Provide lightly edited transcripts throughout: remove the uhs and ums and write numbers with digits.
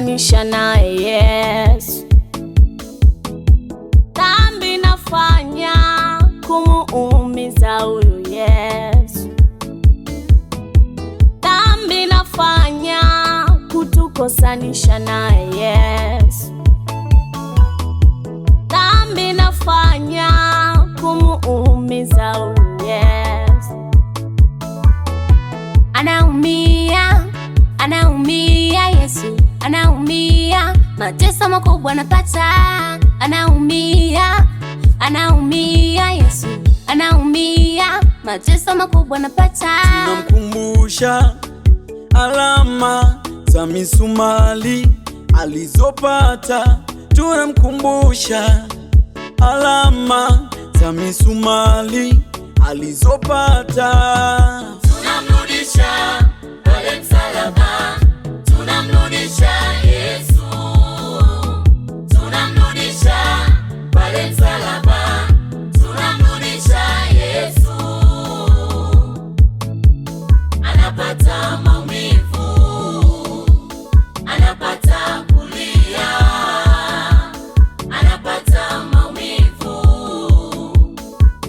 kutukosanisha naye Yesu. Dhambi nafanya kumuumiza huyu Yesu. Dhambi nafanya kutukosanisha naye Yesu. Dhambi nafanya kumuumiza huyu Yesu. Anaumia, anaumia Yesu, anaumia, mateso makubwa anapata. Anaumia, anaumia Yesu, anaumia, mateso makubwa anapata. Tunamkumbusha alama za misumali alizopata. Tunamkumbusha alama za misumali alizopata. Tunamrudisha pale msalaba, tunamrudisha Yesu. Tunamrudisha pale msalaba, tunamrudisha Yesu. Anapata maumivu, anapata kulia, anapata maumivu,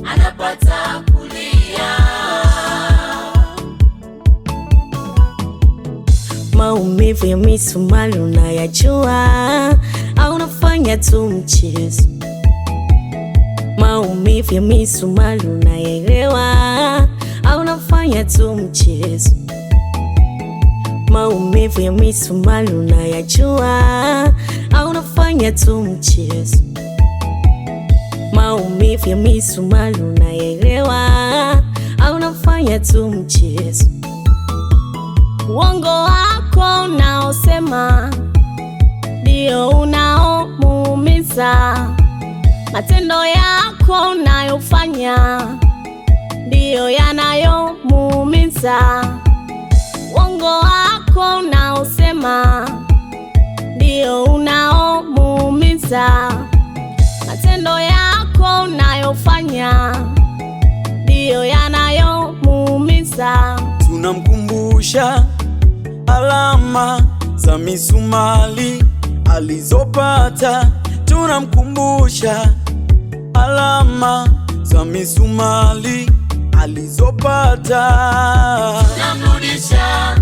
anapata kulia. Maumivu ya misumari unayajua, au unafanya tu mchezo? Maumivu ya misumari unayaelewa, au unafanya tu mchezo? Maumivu ya misumari unayajua, au unafanya tu mchezo? Maumivu ya misumari unayaelewa, au unafanya tu mchezo? Uongo wako unaosema ndio unaomuumiza. Matendo yako unayofanya ndio yanayomuumiza. Uongo wako unaosema ndio unaomuumiza. Matendo yako unayofanya ndio yanayomuumiza. Tunamkumbusha alama za misumali alizopata. Tunamkumbusha alama za misumali alizopata. Tunamrudisha